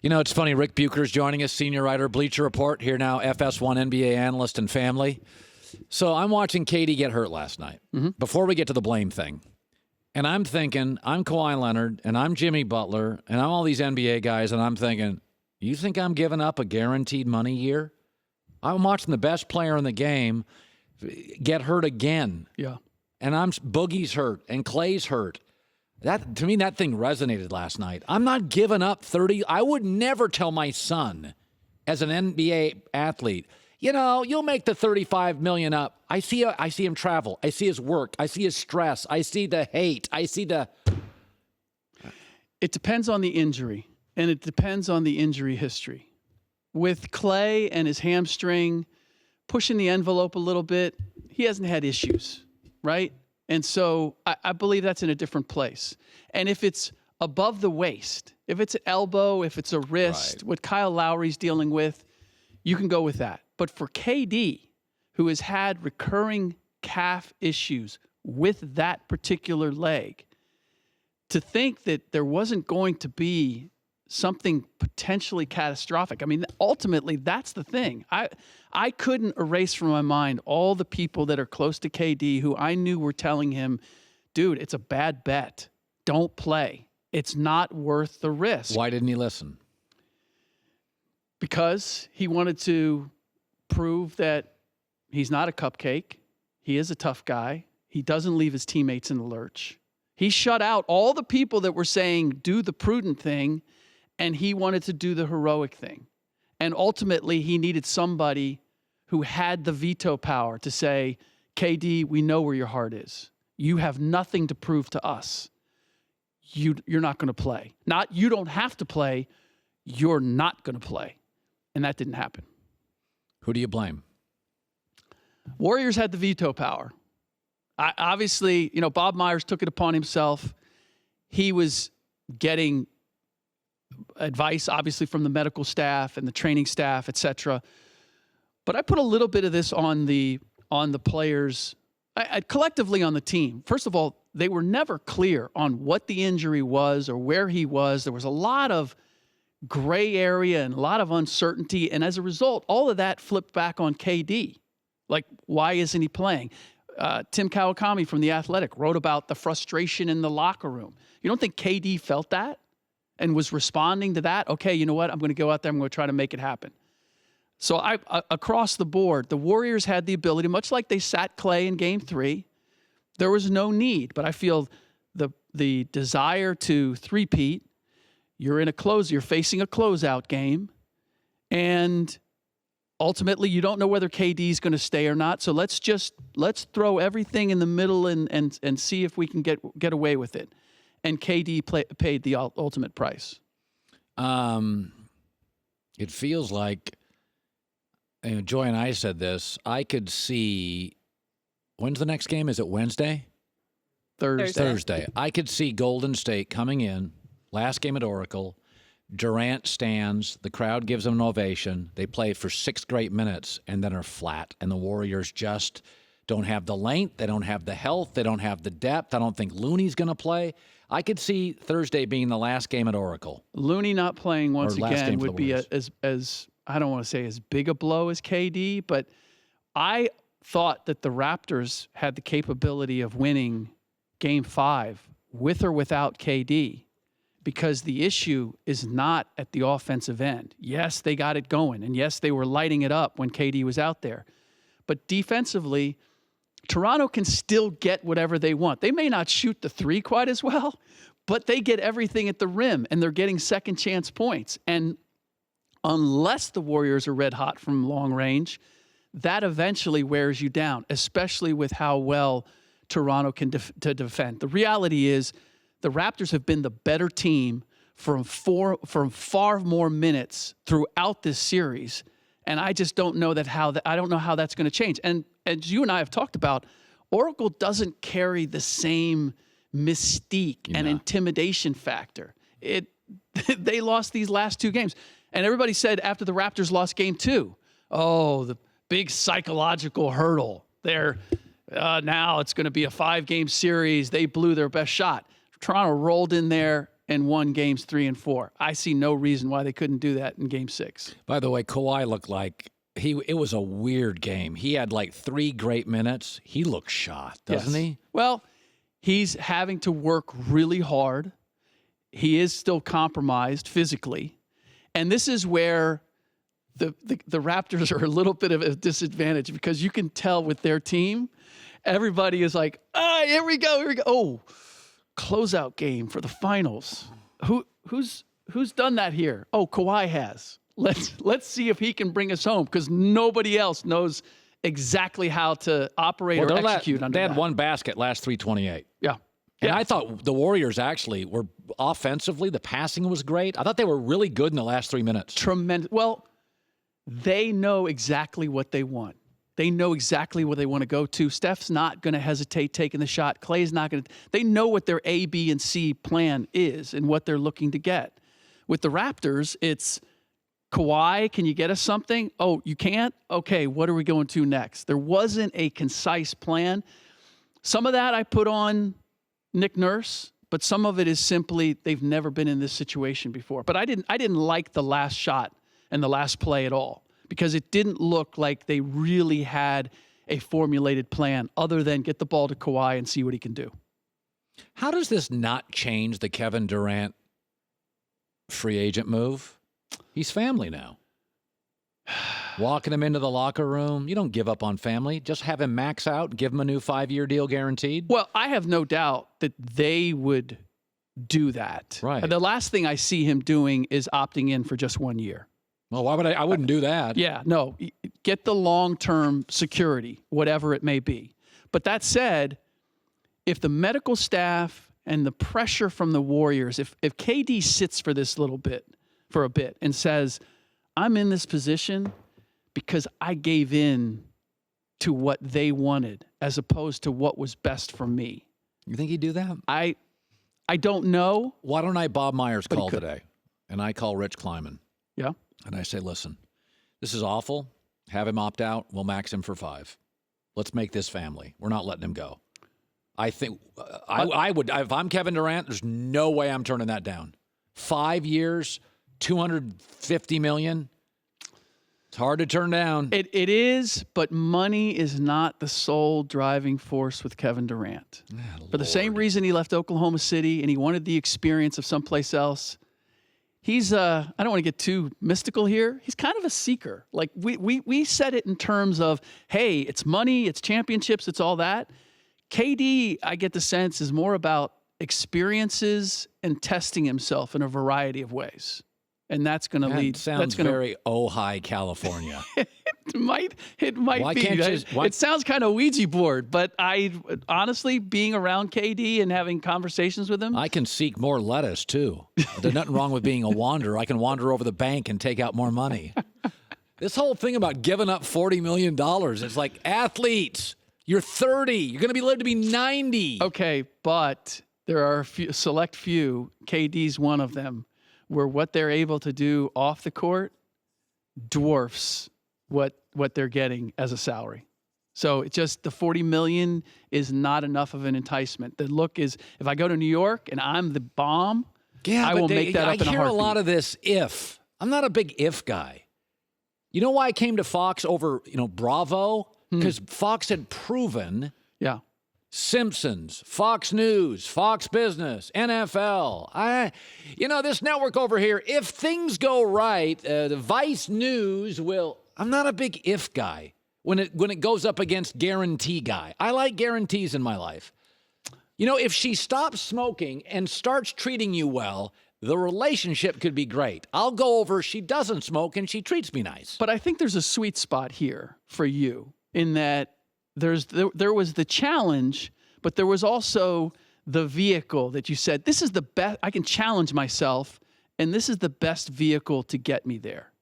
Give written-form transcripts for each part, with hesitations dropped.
You know, it's funny. Ric Bucher is joining us, senior writer, Bleacher Report, here now, FS1 NBA analyst and family. So I'm watching KD get hurt last night, before we get to the blame thing. And I'm thinking, I'm Kawhi Leonard, and I'm Jimmy Butler, and I'm all these NBA guys, and I'm thinking, you think I'm giving up a guaranteed money year? I'm watching the best player in the game get hurt again. Yeah. And Boogie's hurt, and Clay's hurt. That, to me, that thing resonated last night. I'm not giving up 30. I would never tell my son, as an NBA athlete, you know, you'll make the $35 million up. I see him travel. I see his work. I see his stress. I see the hate. I see the. It depends on the injury, and it depends on the injury history. With Clay and his hamstring pushing the envelope a little bit, he hasn't had issues, right? And so I believe that's in a different place. And if it's above the waist, if it's an elbow, if it's a wrist, what Kyle Lowry's dealing with, you can go with that. But for KD, who has had recurring calf issues with that particular leg, to think that there wasn't going to be something potentially catastrophic. I mean, ultimately, that's the thing. I couldn't erase from my mind all the people that are close to KD who I knew were telling him, dude, it's a bad bet. Don't play. It's not worth the risk. Why didn't he listen? Because he wanted to prove that he's not a cupcake. He is a tough guy. He doesn't leave his teammates in the lurch. He shut out all the people that were saying, do the prudent thing, and he wanted to do the heroic thing. And ultimately, he needed somebody who had the veto power to say, KD, we know where your heart is. You have nothing to prove to us. You're not going to play. Not you don't have to play. You're not going to play. And that didn't happen. Who do you blame? Warriors had the veto power. Obviously, you know, Bob Myers took it upon himself. He was getting advice, obviously, from the medical staff and the training staff, et cetera. But I put a little bit of this on the players, collectively on the team. First of all, they were never clear on what the injury was or where he was. There was a lot of gray area and a lot of uncertainty. And as a result, all of that flipped back on KD. Like, why isn't he playing? Tim Kawakami from The Athletic wrote about the frustration in the locker room. You don't think KD felt that and was responding to that? Okay, you know what? I'm going to go out there. I'm going to try to make it happen. So across the board, the Warriors had the ability, much like they sat Clay in Game 3, there was no need. But I feel the desire to three-peat, you're facing a closeout game, and ultimately you don't know whether KD is going to stay or not. So let's throw everything in the middle and see if we can get away with it. And KD paid the ultimate price. It feels like, you know, Joy and I said this, I could see, when's the next game? Is it Wednesday? Thursday. I could see Golden State coming in, last game at Oracle, Durant stands, the crowd gives them an ovation, they play for 6 great minutes, and then are flat, and the Warriors just don't have the length, they don't have the health, they don't have the depth. I don't think Looney's going to play. I could see Thursday being the last game at Oracle. Looney not playing once again would be as I don't want to say as big a blow as KD, but I thought that the Raptors had the capability of winning Game 5 with or without KD, because the issue is not at the offensive end. Yes, they got it going, and yes, they were lighting it up when KD was out there. But defensively, Toronto can still get whatever they want. They may not shoot the three quite as well, but they get everything at the rim, and they're getting second chance points. And unless the Warriors are red hot from long range, that eventually wears you down, especially with how well Toronto can defend. The reality is the Raptors have been the better team from far more minutes throughout this series. And I just don't know I don't know how that's going to change. And as you and I have talked about, Oracle doesn't carry the same mystique and intimidation factor. They lost these last 2 games. And everybody said after the Raptors lost Game 2, oh, the big psychological hurdle. Now it's going to be a 5-game series. They blew their best shot. Toronto rolled in there, and won games 3 and 4. I see no reason why they couldn't do that in game 6. By the way, Kawhi looked like it was a weird game. He had like 3 great minutes. He looks shot, doesn't he? Well, he's having to work really hard. He is still compromised physically. And this is where the Raptors are a little bit of a disadvantage, because you can tell with their team, everybody is like, here we go. Oh, closeout game for the finals. Who's done that here? Oh, Kawhi has. Let's see if he can bring us home, because nobody else knows exactly how to operate or execute under that. They had one basket last 328. Yeah. And I thought the Warriors actually were offensively, the passing was great. I thought they were really good in the last 3 minutes. Tremendous. Well, they know exactly what they want. They know exactly where they want to go to. Steph's not going to hesitate taking the shot. Clay's not going to. They know what their A, B, and C plan is and what they're looking to get. With the Raptors, it's Kawhi, can you get us something? Oh, you can't? Okay, what are we going to next? There wasn't a concise plan. Some of that I put on Nick Nurse, but some of it is simply they've never been in this situation before. But I didn't like the last shot and the last play at all, because it didn't look like they really had a formulated plan other than get the ball to Kawhi and see what he can do. How does this not change the Kevin Durant free agent move? He's family now. Walking him into the locker room. You don't give up on family. Just have him max out, give him a new 5-year deal guaranteed. Well, I have no doubt that they would do that. Right. The last thing I see him doing is opting in for just 1 year. Well, why would I wouldn't do that. Yeah, no. Get the long-term security, whatever it may be. But that said, if the medical staff and the pressure from the Warriors, if KD sits for a bit and says, I'm in this position because I gave in to what they wanted as opposed to what was best for me. You think he'd do that? I don't know. Why don't I Bob Myers call today? And I call Rich Kleiman. Yeah. And I say, listen, this is awful. Have him opt out. We'll max him for 5. Let's make this family. We're not letting him go. I think I would, if I'm Kevin Durant, there's no way I'm turning that down. 5 years, $250 million. It's hard to turn down. It is, but money is not the sole driving force with Kevin Durant. For the same reason he left Oklahoma City and he wanted the experience of someplace else. He's I don't want to get too mystical here. He's kind of a seeker. Like we said it in terms of, hey, it's money, it's championships, it's all that. KD, I get the sense, is more about experiences and testing himself in a variety of ways. And that's going to lead. Sounds very Ojai, California. It might Why be. Can't you it sounds kind of Ouija board, but I honestly, being around KD and having conversations with him, I can seek more lettuce too. There's nothing wrong with being a wanderer. I can wander over the bank and take out more money. This whole thing about giving up $40 million, it's like, athletes, you're 30. You're going to live to be 90. Okay, but there are a select few, KD's one of them, where what they're able to do off the court dwarfs what they're getting as a salary. So it's just the $40 million is not enough of an enticement. The look is, if I go to New York and I'm the bomb, I will make that up in a heartbeat. I hear a lot of this if. I'm not a big if guy. You know why I came to Fox over, Bravo? Because Fox had proven Simpsons, Fox News, Fox Business, NFL. This network over here, if things go right, the Vice News will. I'm not a big if guy when it goes up against guarantee guy. I like guarantees in my life. If she stops smoking and starts treating you well, the relationship could be great. I'll go over, she doesn't smoke, and she treats me nice. But I think there's a sweet spot here for you in that there was the challenge, but there was also the vehicle that you said, this is the best, I can challenge myself, and this is the best vehicle to get me there.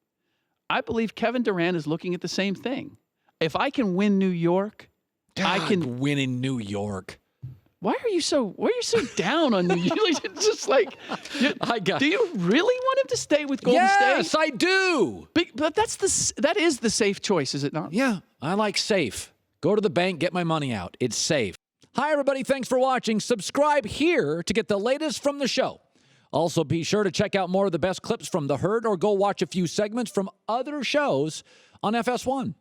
I believe Kevin Durant is looking at the same thing. If I can win New York, I can win in New York. Why are you so down on New York? It's just like, do you really want him to stay with Golden State? Yes, I do. But that is the safe choice, is it not? Yeah, I like safe. Go to the bank, get my money out. It's safe. Hi, everybody. Thanks for watching. Subscribe here to get the latest from the show. Also, be sure to check out more of the best clips from The Herd or go watch a few segments from other shows on FS1.